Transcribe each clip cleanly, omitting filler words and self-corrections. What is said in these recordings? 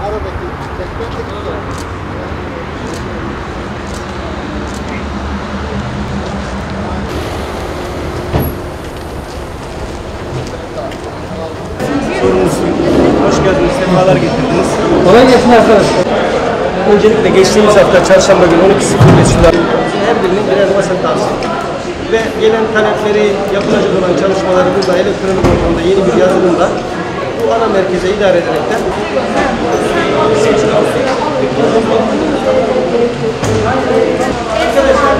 Aradaki tekrar Hoş geldiniz, sefalar getirdiniz. Kolay gelsin arkadaşlar. Öncelikle geçtiğimiz hafta çarşamba günü 12.05 sular her birinin birer masa tavsiye. Ve gelen talepleri, yapılacak olan çalışmaları burada elektronik ortamda yeni bir yazılımla bu ana merkeze idare ederekten arkadaşlar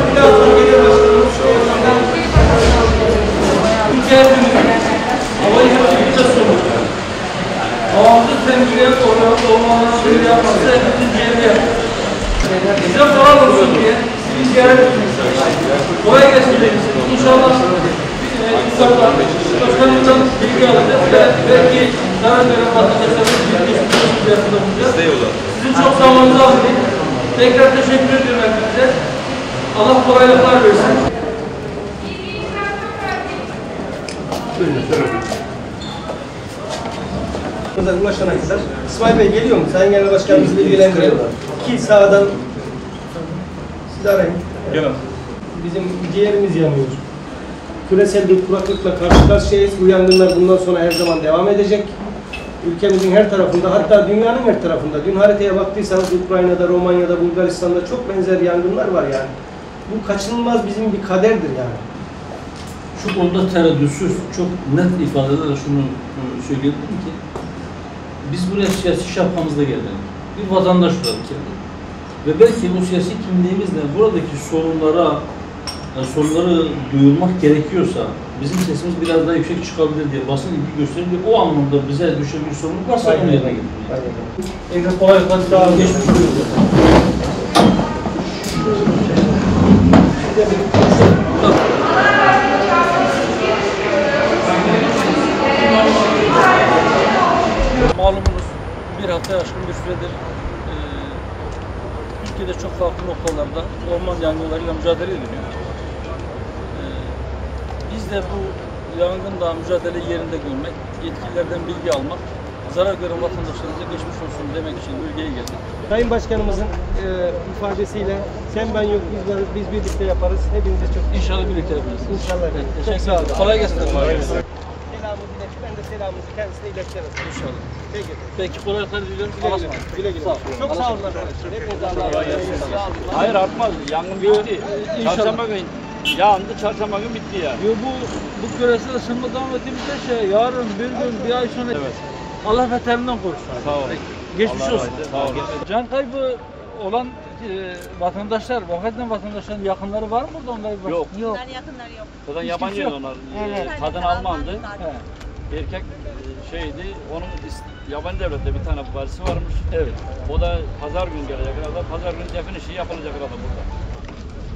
bir daha sonra geliyor başkanımız. Havamızı temizleyen olmalarına bir yapması hepimizin ciğerini yapar. Bize soran olsun diye sizi ziyaret etmek istedim. Kolay gelsin. İnşallah insanlar başkanımızdan bilgi alacağız ve belki zarar veren vatandaşlarımız bilgi üzerinde bulunacağız. Sizin çok zamanınızı almayın. Tekrar teşekkür ediyorum hepinize. Allah kolaylıklar versin. Ulaşana kadar. İsmail Bey geliyor mu? Sayın Genel Başkanımız bilgilendiriyor. Ki sağdan siz arayın. Gel. Bizim ciğerimiz yanıyor. Küresel bir kuraklıkla karşı karşıyayız. Bu yangınlar bundan sonra her zaman devam edecek. Ülkemizin her tarafında, hatta dünyanın her tarafında. Dün haritaya baktıysanız Ukrayna'da, Romanya'da, Bulgaristan'da çok benzer yangınlar var yani. Bu kaçınılmaz bizim bir kaderdir yani. Şu konuda tereddütsüz, çok net ifadede şunu söyleyebilirim ki biz buraya siyasi şapkamızda geldik. Bir vatandaş olarak geldik. Ve belki bu siyasi kimliğimizle buradaki sorunları duyurmak gerekiyorsa bizim sesimiz biraz daha yüksek çıkabilir diye basın ilgi gösterir. O anlamda bize düşen bir sorumluluk varsa onu yerine getirmeyiz. Tekrar kolaylıklar daha geçmiş oluyor. Malumunuz bir hafta aşkın bir süredir Türkiye'de çok farklı noktalarda orman yangınlarıyla mücadele ediliyor. Biz de bu yangınla mücadele yerinde görmek, yetkililerden bilgi almak, zarar gören vatandaşlarımıza geçmiş olsun demek için bölgeye geldik. Sayın Başkanımızın ifadesiyle sen ben yok biz varız, biz birlikte yaparız. Hepinize çok İnşallah birlikte yaparız. İnşallah. Evet, Çok sağ olun. Kolay gelsin. Selamımızı ilet, ben de selamımızı kendisine iletirim. İnşallah. Peki. Peki kolaylıklar diliyorum. Güle güle. Güle güle. Sağ olun. Çok sağ olun arkadaşlar. Hepinize Allah'a emanet olun. Hayır artmaz. Yangın bitti. Çarşamba günü yandı, çarşamba günü bitti ya. Yo, bu küresel ısınma devam ettiğimizde yarın, bir gün, bir ay sonra Allah beterinden korusun. Sağ olun. Geçmiş Allah olsun. Sağ olun. Can kaybı olan vatandaşlar, vefat eden vatandaşların yakınları var mı burada? Onlara bir bak. Yok. Onların yakınları yok. Zaten Hiç yabancı kimse yok. onlar. Evet. Kadın Almandı. Zaten. He. Erkek şeydi. Onun yabancı devlette bir tane varisi varmış. Evet. O da pazar günü gelecek herhalde. Pazar günü defin işi yapılacak herhalde burada.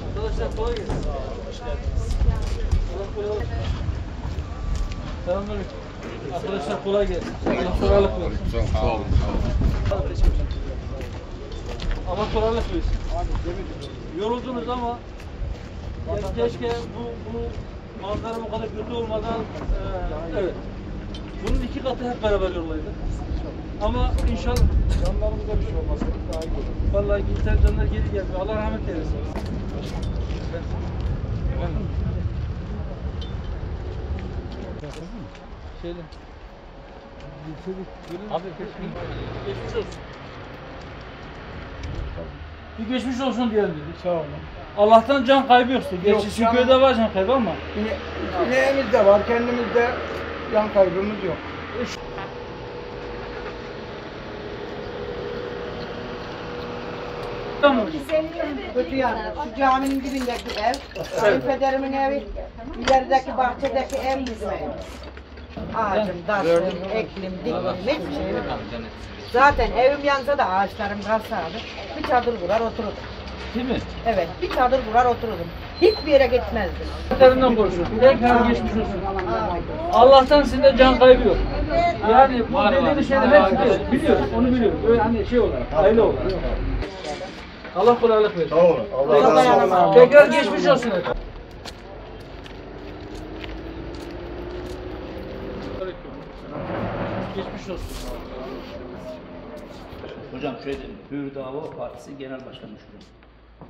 Arkadaşlar kolay gelsin. Hoş geldiniz. Allah kolay olsun. Selamünaleyküm. Arkadaşlar kolay gelsin. Allah kolaylık versin. Sağ olun. Allah kolaylık versin. Yoruldunuz ama keşke bu manzara bu kadar kötü olmadan evet. Bunun 2 katı hep beraber yollaydık. Ama inşallah canlarımıza bir şey olmaz. Daha iyi olur. Vallahi gider canlar geri gelmiyor. Allah rahmet eylesin. Efendim. Şeyle. Abi geçmiş olsun. Bir geçmiş olsun diyelim dedik. Sağ olun. Allah'tan can kaybı yoktu. Gerçi Süköy'de var can kaybı ama. Neyimizde var, kendimizde can kaybımız yok. Tamam. Kötü yani. Şu caminin dibindeki ev, kayınpederimin evi, ilerideki bahçedeki ev bizim ev. Ağacım, daşım, eklim, diklim, hiçbir şey yok. Zaten evim yansa da ağaçlarım kalsaydı bir çadır kurar otururdum. Değil mi? Evet, bir çadır kurar otururdum. Hiçbir yere gitmezdim. Beterinden konuşuyoruz. Tekrar geçmiş olsun. Allah'tan sizde can kaybı yok. Yani bu dediğiniz şeyler hepsi biliyoruz. Onu biliyoruz. Öyle hani şey olarak, aile olarak. Allah kolaylık versin. Sağ olun. Allah razı olsun. Tekrar geçmiş olsun. Geçmiş olsun. Hocam şöyle dedim, Hür Dava Partisi Genel Başkanı şurada.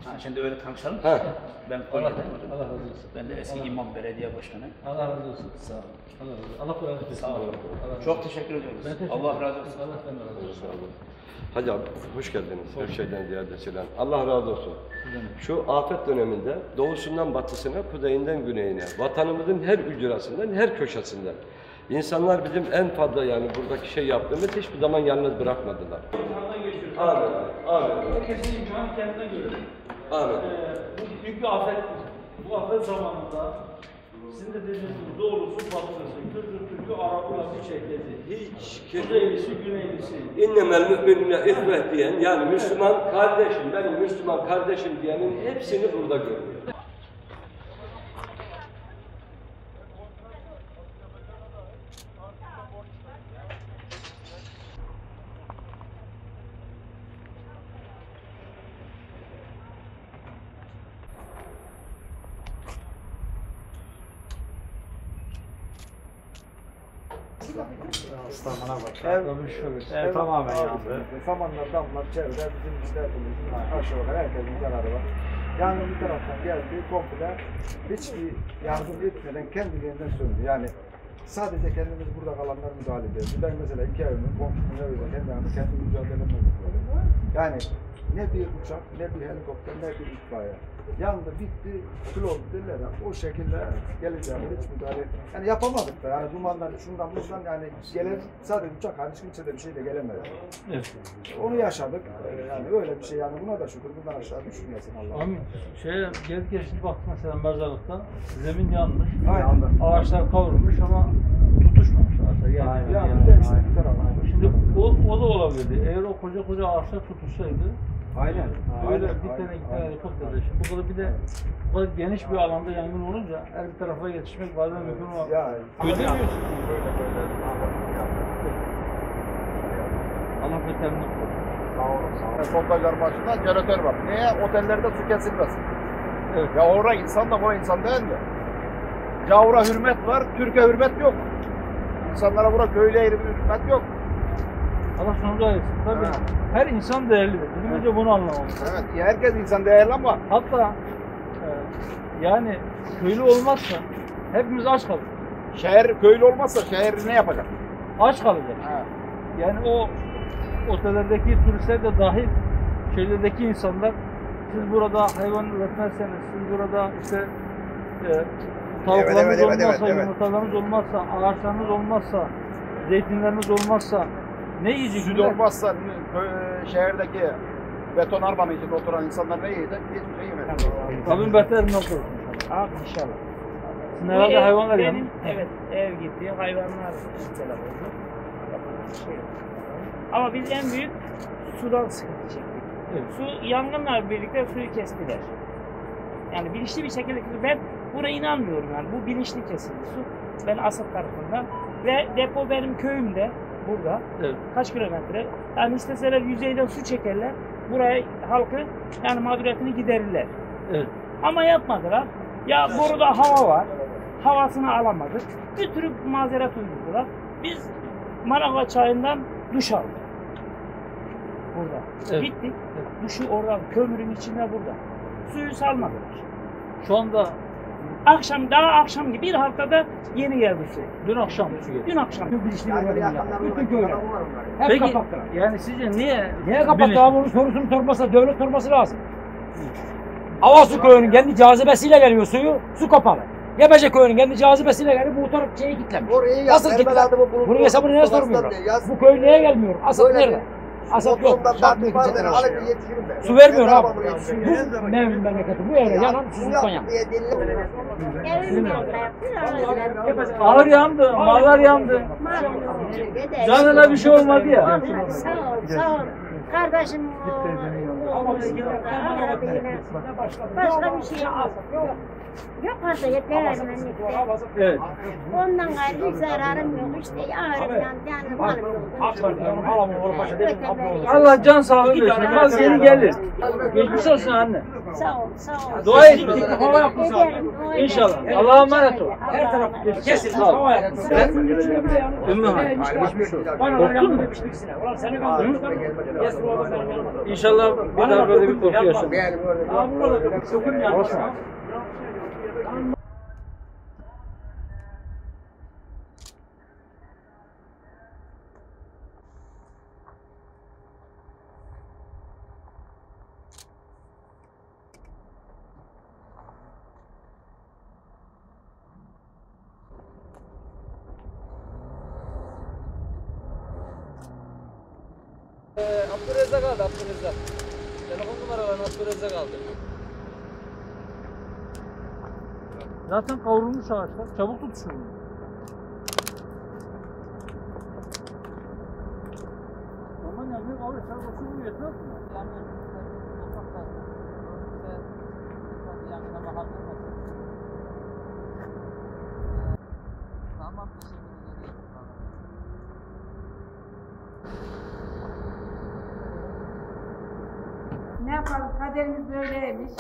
Ha, şimdi öyle tanışalım. Ha. Ben Konya'dayım hocam. Allah razı olsun. Ben de eski imam belediye başkanı. Allah razı olsun. Sağ olun. Allah razı olsun. Allah kolaylık versin. Sağ olun. Çok teşekkür ediyoruz. Ben teşekkür Allah ederim. razı olsun. Allah senden razı olsun. Hacı abi hoş geldiniz. Her şeyden ziyade selam. Allah razı olsun. Şu afet döneminde doğusundan batısına, kuzeyinden güneyine, vatanımızın her ücrasından, her köşesinden İnsanlar bizim en fazla yani buradaki şey yaptığımız hiçbir zaman yalnız bırakmadılar. Amin. Amin. Herkesin imkanı kendine göre. Amin. Bu büyük bir afet. Bu afet zamanında sizin de dediğiniz gibi doğrusu batılısı, Türk'ü, Arap'ı, Latif şekleti. Hiç Kuzeylisi, güneylisi. İnnemel müminine ihvet diyen yani Müslüman kardeşim, benim Müslüman kardeşim diyenin hepsini burada görüyor. Ev tamamen yandı. Samanlar, damlar, çevre, bizim işlerimizin aşağı yukarı herkesin zararı var. Yangın bir taraftan geldi, komple hiçbir yardım etmeden kendiliğinden söndü. Yani sadece kendimiz burada kalanlar müdahale ediyoruz. Ben mesela 2 evimin, komşumun eviyle kendi mücadelemle yapıyorum. Yani ne bir uçak, ne bir helikopter, ne bir itfaiye. Yandı, bitti, kül oldu dediler. O şekilde geleceğim, hiç müdahale. Yani yapamadık da yani dumandan, şundan, bundan yani gelen sadece uçak hariç kimse de bir şeyle gelemedi. Evet. Onu yaşadık. Yani öyle bir şey yani buna da şükür bundan aşağı düşmesin Allah. Amin. Gelip geçti bak mesela mezarlıkta zemin yanmış. Aynen. Ağaçlar kavrulmuş ama tutuşmamış ağaçlar. Yani, Yani bir de işte bir tarafa. Şimdi o da olabilirdi. Eğer o koca ağaçlar tutuşsaydı Aynen. böyle bir tane iki tane helikopterle şimdi bu kadar bir de bu kadar geniş bir alanda yangın olunca her bir tarafa yetişmek bazen mümkün olmaz. Ya Ödemiyorsun. böyle. Allah beterini korusun. Sağ olun. Sondajlar başında jeneratör var. Niye? Otellerde su kesilmesin. Evet. Ya orada insan da buraya insan değil mi? Gavura hürmet var, Türkiye hürmet yok. İnsanlara burada köylüye bir hürmet yok. Allah sonunda ayırsın. Tabii her insan değerlidir. Bizim önce bunu anlamamız. Evet, ya herkes insan değerli ama Hatta yani köylü olmazsa hepimiz aç kalırız. şehir köylü olmazsa şehir ne yapacak? Aç kalacak. Ha. Yani o otellerdeki turistler de dahil şehirlerdeki insanlar siz burada hayvan üretmezseniz, siz burada işte tavuklarınız olmazsa, yumurtalarınız olmazsa, ağaçlarınız olmazsa, zeytinleriniz olmazsa ne yiyeceksiniz? Süt olmazsa şehirdeki beton arbanın içinde oturan insanlar ne yiyecek? Hiçbir şey yemez. Rabbim beterinden korusun. Abi inşallah. Sizin herhalde hayvanlar benim, yanı. evet, ev gitti, hayvanlar telef oldu. Yapacak bir şey yok. Ama biz en büyük sudan sıkıntı çektik. Evet. Su, yangınla birlikte suyu kestiler. Yani bilinçli bir şekilde kesildi. Ben buna inanmıyorum yani. Bu bilinçli kesildi su. Ben Asat tarafından. Ve depo benim köyümde. Burada. Evet. Kaç kilometre? Yani isteseler yüzeyden su çekerler. Buraya halkı yani mağduriyetini giderirler. Evet. Ama yapmadılar. Ya boruda hava var. Havasını alamadık. Bir tür mazeret uydurdular. Biz Manavgat çayından duş aldık. Burada. Evet. Gittik. Duşu oradan kömürün içinde burada. Suyu salmadılar. Şu anda Daha akşam gibi bir haftada yeni geldi su. dün akşam su geldi. Dün akşam. Bilinçli bir bütün köyler. Hep Peki kapattılar. yani sizce niye? Niye kapattı abi bunun sorusunu sormasa devlet sorması lazım. Avasu köyünün kendi cazibesiyle geliyor suyu, su kapalı. Gebece köyünün kendi cazibesiyle geliyor, bu taraf şeyi kilitlemiş. Nasıl kilitler? Bunun hesabını niye sormuyorlar? Bu köy niye gelmiyor? Asap nerede? Asap yok. Bakmıyor kimse tarafı. Su vermiyor abi. Bu Mevlin memleketi, bu evre yanan susuzluktan yandı. Ağır yandı, mallar yandı. Canına bir şey olmadı ya. Sağ ol, sağ ol. Kardeşim başka bir şey yok. Yok fazla yeter ermenlikte. Evet. Ondan gayrı bir zararım yok işte. Ağrımdan canım malım yok. Allah can sağlığı versin. Az geri gelir. Geçmiş olsun anne. Sağ ol, sağ ol. Dua et. Hava yapmış abi. Ederim, dua İnşallah. ederim. Allah'a emanet ol. Her taraf Kesin. Hava yapmış. Ümmü Hanım. İnşallah bir daha böyle bir korku yaşamayız. Abdurrezzak aldı, Abdurrezzak. Telefon numaralarını Abdurrezzak aldı. Zaten kavrulmuş ağaçlar. Çabuk tutuşur bunu. Aman ya bir kavruyor. Sen basın bunu yetmez mi? Tamam, teşekkür ederim. Ne yapalım, kaderimiz böyleymiş.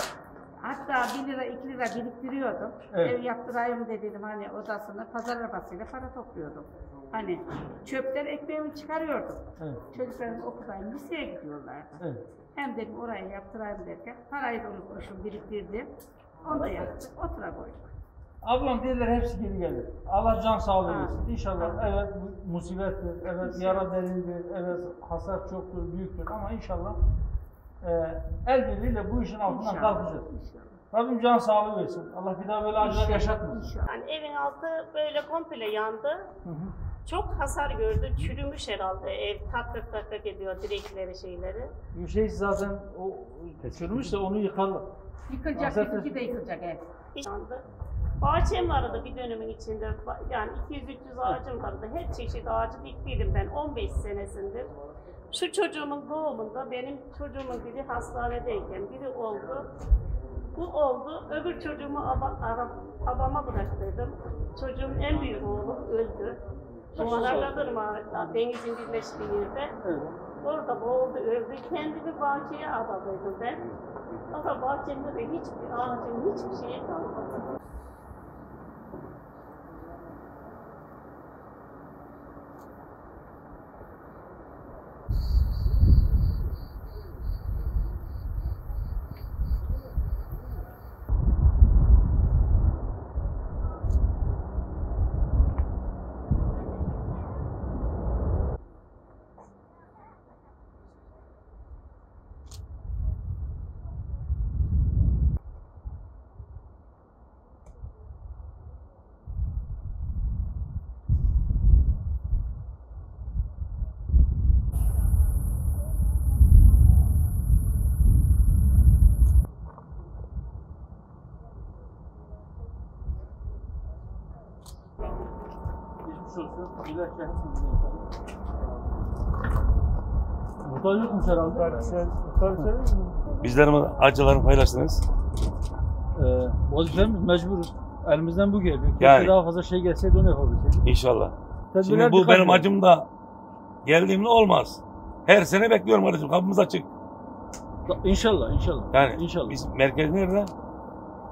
Hatta 1 lira, 2 lira biriktiriyordum. Evet. Ev yaptırayım dedim hani odasını, pazar arabasıyla para topluyordum. Hani çöpten ekmeğimi çıkarıyordum. Evet. Çocuklarım okuldayım, liseye gidiyorlardı. Evet. Hem dedim orayı yaptırayım derken parayı da unutmuşum, biriktirdim. Onu da yaptık, otura koyduk. Ablam dediler hepsi geri gelir. Allah can sağlığı Amin. versin. İnşallah Amin. evet bu musibettir, evet yara derindir, evet hasar çoktur, büyüktür ama inşallah el birliğiyle bu işin altından İnşallah. kalkacağız. İnşallah. Rabbim can sağlığı versin. Allah bir daha böyle acılar yaşatmasın. İnşallah. Yani evin altı böyle komple yandı. Çok hasar gördü. Çürümüş herhalde ev. Tak tak ediyor direkleri şeyleri. Bir şey zaten o çürümüş de onu yıkarlar. Yıkılacak, Zaten- bizimki de yıkılacak ev. Yandı. Bahçem vardı bir dönemin içinde. Yani 200-300 ağacım vardı. Her çeşit ağacı diktiydim ben 15 senesindir. Şu çocuğumun doğumunda benim çocuğumun biri hastanedeyken biri oldu. Bu oldu. Öbür çocuğumu babama bıraktıydım. Çocuğum en büyük oğlum öldü. Dumanarladırma'da denizin birleştiği yerde. Orada boğuldu, öldü. Kendimi bahçeye adadıydım ben. Ama bahçemde de hiçbir ağacım, hiçbir şeye kalmadı. Geçmiş olsun. Güzel şehitsiniz inşallah. Muhtar yokmuş herhalde. Bizlerle acılarını paylaştınız. Vazifemiz mecburuz. Elimizden bu geliyor. Keşke Yani. daha fazla şey gelseydi onu yapabilseydik. İnşallah. Tedbirler Şimdi bu dikkat benim edelim. acımda geldiğimde olmaz. Her sene bekliyorum kardeşim. Kapımız açık. İnşallah, inşallah. Yani İnşallah. biz merkez nerede?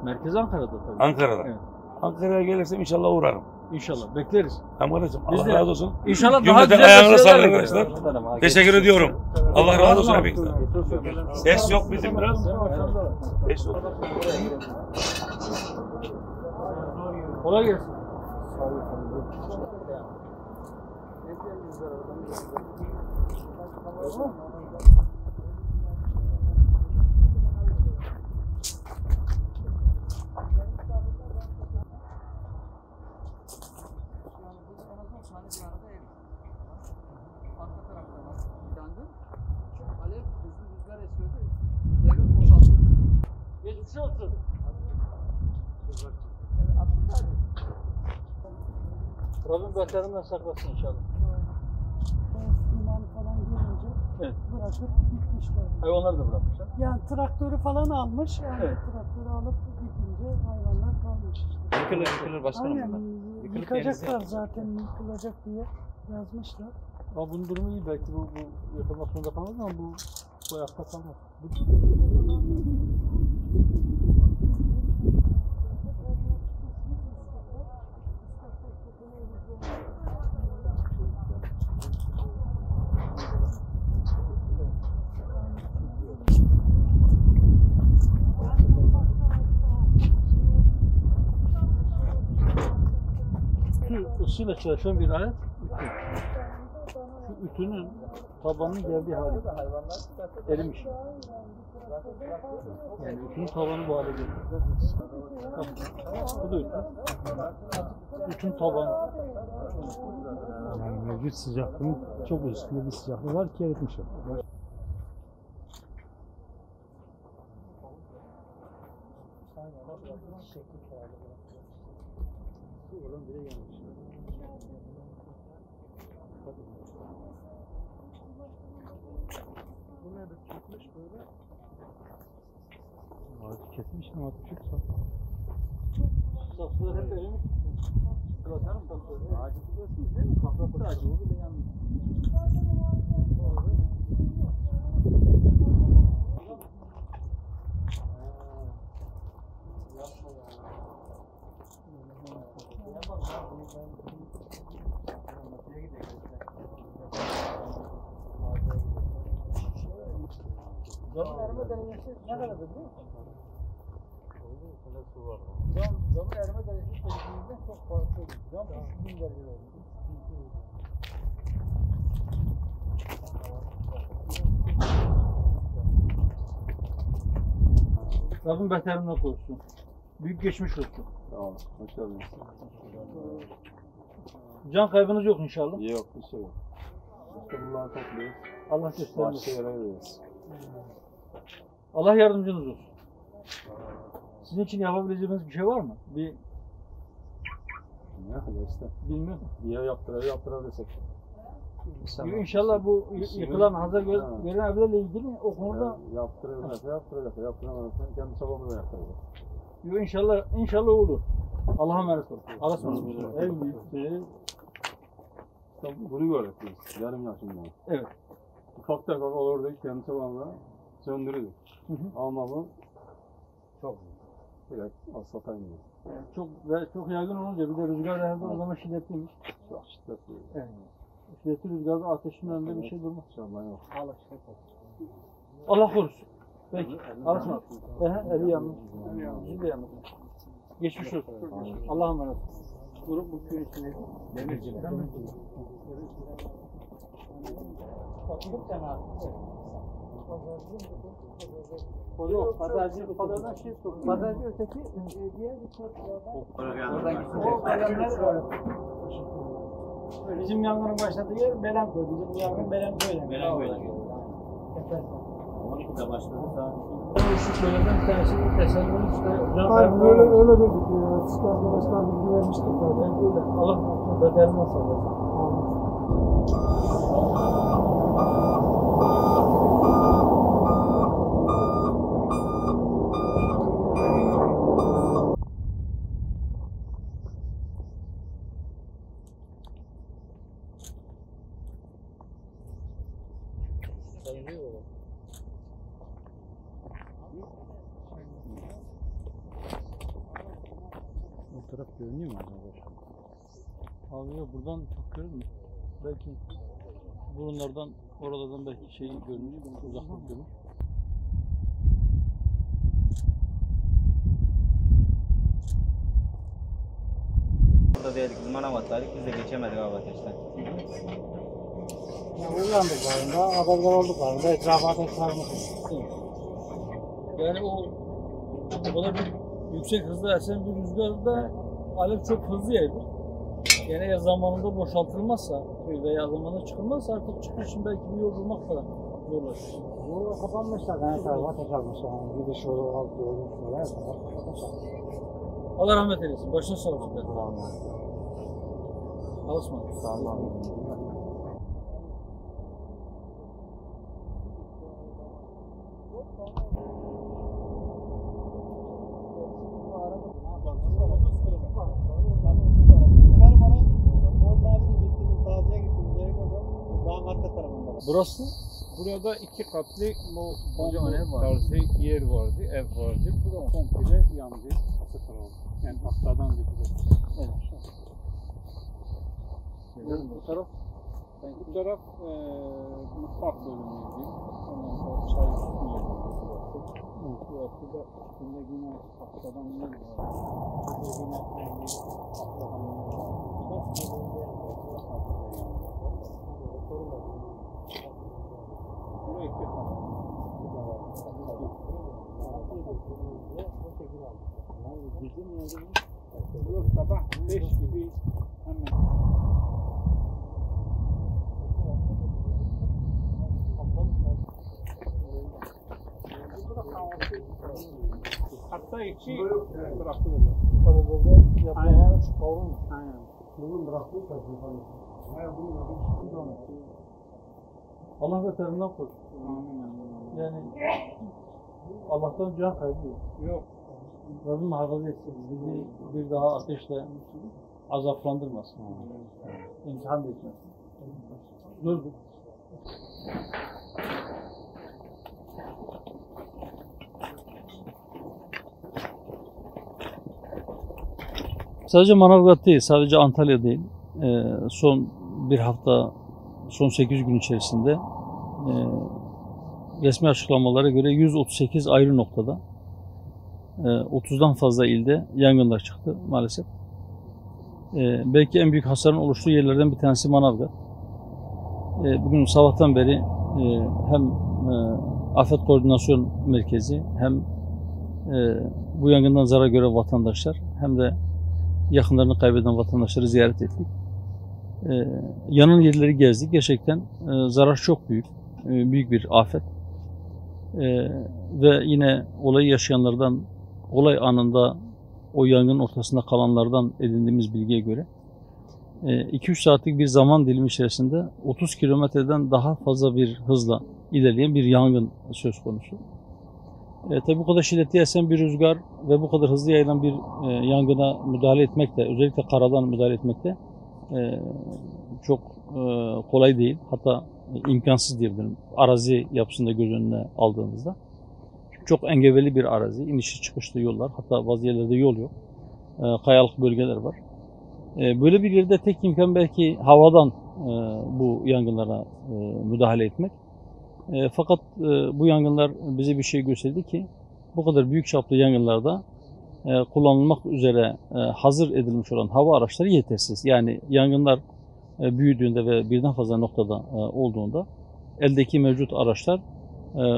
Merkez Ankara'da tabii. Ankara'da. Evet. Ankara'ya gelirsem inşallah uğrarım. İnşallah. Bekleriz. Tamam kardeşim. Biz Allah de- razı olsun. İnşallah daha Cümleten güzel ayağınıza şeyler sağlık görürüz. arkadaşlar. Teşekkür ediyorum. Allah razı olsun hepinizden. Ses yok bizim biraz. Ses yok. Kolay gelsin. Geçmiş olsun. Rabbim beterinden saklasın inşallah. İmam falan gelince Evet. bırakıp gitmişler. Hayvanları da bırakmışlar. Yani traktörü falan almış. Yani Evet. traktörü alıp gidince hayvanlar kalmış işte. Yıkılır başkanım Aynen. bunlar. Yıkılıp Yıkacaklar yenisi zaten, yıkılacak diye yazmışlar. Ama bunun durumu iyi. Belki bu yıkılmak zorunda kalmaz ama bu ayakta kalmaz. Isıyla çalışan bir alet. Şu ütünün tabanının geldiği hali erimiş. Yani ütünün tabanı bu hale geldi. Bu da ütü. Ütünün tabanı. Yani mevcut sıcaklığın çok üstünde bir sıcaklığı var ki eritmiş o. Ağacı kesmiş mi? Ağacı çıksa. Safları hep erimiş. Bakalım safları. Ağacı biliyorsunuz değil mi? Kaplatır ağacı. O bile yanmış. Camın erime derecesi ne kadardır biliyor musun? Camın erime derecesi sevdiğimizden çok farklı. Cam 3000 derece oldu. Rabbim beterinden korusun. Büyük geçmiş olsun. Tamam, hoş geldiniz. Can kaybınız yok inşallah. Yok, bir şey yok. İşte bunları topluyoruz. Allah göstermesin. Başka yere gidiyoruz. Allah yardımcınız olsun. Sizin için yapabileceğiniz bir şey var mı? Ne kadar işte. Bilmiyorum. Niye yaptırabilirsek. İnşallah bu yıkılan hazır görülen evlerle ilgili o konuda yaptıracak. Yaptıramazsa kendi çabamızla yaptıracak. İnşallah olur. Allah'a emanet olun. Allah'a emanet olun. En büyük Bunu gördük biz. Yarım yaşında. Evet. Ufak tefek olurdu kendi çabamızla söndürürdük. Ama bu çok direkt asfalta iniyor. Çok yaygın olunca bir de rüzgar herhalde o zaman şiddetliymiş. Çok şiddetli. Evet. Şiddetli rüzgarda ateşin önünde bir şey durmaz. İnşallah yok. Allah korusun. Peki. Arasın. Eli yanmış. Bizim de yanmış. Geçmiş olsun. Allah'a emanet. Grup bu köyün içindeydi. Demirci. Yok, pazardan şey sorun. Pazarcı öteki diğer bir bizim yangının başladığı yer Belenköy. Bizim yangın Belenköy'den. Belenköy'den. 12'de başladı da. Şu köylerden bir tanesi Esenler'in işte Hayır, öyle gözüküyor. Siz arkadaşlar bilgi vermiştik zaten. Allah beterinden sağlasın. O taraf görünüyor mu acaba? Abi yok buradan çok görünmüyor. Belki burunlardan, oralardan belki şey görünür, uzaklık görünür. Burada dedik, Manavat'taydık, biz de geçemedik abi ateşten. Ya uyandık varında, haberler olduk varında, etrafa ateş sarmış. Yani o kadar bir yüksek hızda esen bir rüzgarda alev çok hızlı yayılır. Yani eğer zamanında boşaltılmazsa veya zamanında çıkılmazsa artık çıkış için belki bir yol bulmak falan zorlaşır. Yolda kapanmışlar, yani tarafa ateş almış. Yani gidiş yolu alt yolu falan. Allah rahmet eylesin. Başına sağ olsun. Allah'a ısmarladık. Tamam. Burası Burada 2 katlı bu bomba tarzı yer vardı, ev vardı. Bu komple yandı, sıfır oldu. Yani tahtadan bir kutu. Evet. Bu taraf mutfak bölümüydü. Ondan sonra çay yeri burası. Burası da üstünde yine tahtadan yer var. Burada yine tahtadan yer var. Buraya 2 katlı. Burada sabah 5 gibi hemen hatta içi bırakıyorlar. Aynen. Aynen. Bunu bırakmışlar. Allah beterinden korusun. Yani Allah'tan can kaybı yok. Yok. Rabbim muhafaza etsin. Bizi bir daha ateşle azaplandırmasın. İmtihan da etmesin. Zordur. Sadece Manavgat değil, sadece Antalya değil. Son bir hafta, son 8 gün içerisinde resmi açıklamalara göre 138 ayrı noktada 30'dan fazla ilde yangınlar çıktı maalesef. Belki en büyük hasarın oluştuğu yerlerden bir tanesi Manavgat. Bugün sabahtan beri hem Afet Koordinasyon Merkezi hem bu yangından zarar gören vatandaşlar hem de yakınlarını kaybeden vatandaşları ziyaret ettik. Yanan yerleri gezdik. Gerçekten zarar çok büyük. Büyük bir afet. Ve yine olayı yaşayanlardan, olay anında o yangının ortasında kalanlardan edindiğimiz bilgiye göre 2-3 saatlik bir zaman dilimi içerisinde 30 kilometreden daha fazla bir hızla ilerleyen bir yangın söz konusu. Tabi bu kadar şiddetli esen bir rüzgar ve bu kadar hızlı yayılan bir yangına müdahale etmek de, özellikle karadan müdahale etmek de çok kolay değil. Hatta imkansız diyebilirim. Arazi yapısında göz önüne aldığımızda. Çok engebeli bir arazi. İnişli çıkışlı yollar. Hatta bazı yerlerde yol yok. Kayalık bölgeler var. Böyle bir yerde tek imkan belki havadan bu yangınlara müdahale etmek. Fakat bu yangınlar bize bir şey gösterdi ki bu kadar büyük çaplı yangınlarda kullanılmak üzere hazır edilmiş olan hava araçları yetersiz. Yani yangınlar büyüdüğünde ve birden fazla noktada olduğunda eldeki mevcut araçlar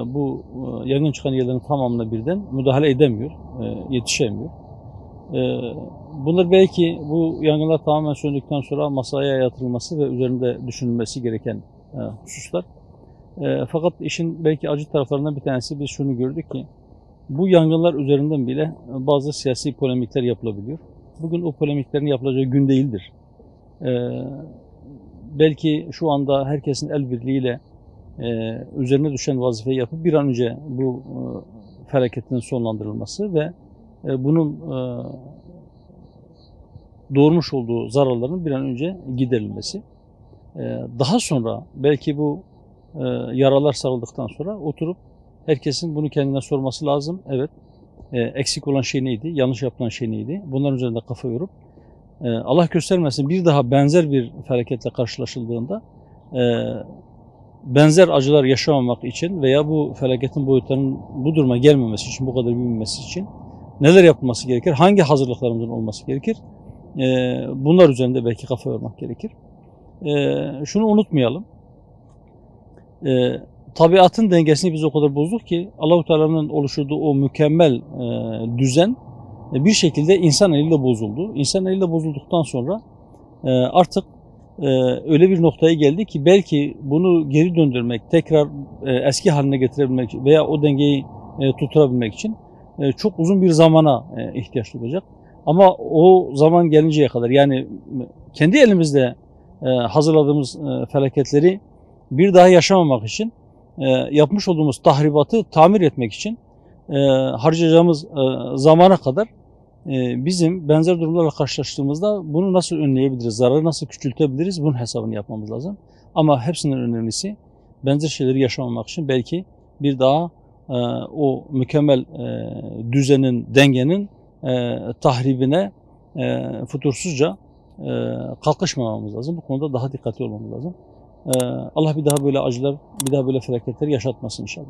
bu yangın çıkan yerlerin tamamına birden müdahale edemiyor, yetişemiyor. Bunlar belki bu yangınlar tamamen söndükten sonra masaya yatırılması ve üzerinde düşünülmesi gereken hususlar. Fakat işin belki acı taraflarından bir tanesi biz şunu gördük ki bu yangınlar üzerinden bile bazı siyasi polemikler yapılabiliyor. Bugün o polemiklerin yapılacağı gün değildir. Belki şu anda herkesin el birliğiyle üzerine düşen vazifeyi yapıp bir an önce bu felaketin sonlandırılması ve bunun doğurmuş olduğu zararların bir an önce giderilmesi. Daha sonra belki bu yaralar sarıldıktan sonra oturup herkesin bunu kendine sorması lazım. Evet, eksik olan şey neydi, yanlış yapılan şey neydi? Bunların üzerinde kafa yorup Allah göstermesin bir daha benzer bir felaketle karşılaşıldığında benzer acılar yaşamamak için veya bu felaketin boyutlarının bu duruma gelmemesi için, bu kadar büyümemesi için neler yapılması gerekir? Hangi hazırlıklarımızın olması gerekir? Bunlar üzerinde belki kafa yormak gerekir. Şunu unutmayalım. Tabiatın dengesini biz o kadar bozduk ki Allah-u Teala'nın oluşturduğu o mükemmel düzen bir şekilde insan eliyle bozuldu. İnsan eliyle bozulduktan sonra artık öyle bir noktaya geldi ki belki bunu geri döndürmek, tekrar eski haline getirebilmek veya o dengeyi tutturabilmek için çok uzun bir zamana ihtiyaç olacak. Ama o zaman gelinceye kadar yani kendi elimizde hazırladığımız felaketleri bir daha yaşamamak için yapmış olduğumuz tahribatı tamir etmek için harcayacağımız zamana kadar bizim benzer durumlarla karşılaştığımızda bunu nasıl önleyebiliriz, zararı nasıl küçültebiliriz bunun hesabını yapmamız lazım. Ama hepsinden önemlisi benzer şeyleri yaşamamak için belki bir daha o mükemmel düzenin, dengenin tahribine fütursuzca kalkışmamamız lazım. Bu konuda daha dikkatli olmamız lazım. Allah bir daha böyle acılar, bir daha böyle felaketler yaşatmasın inşallah.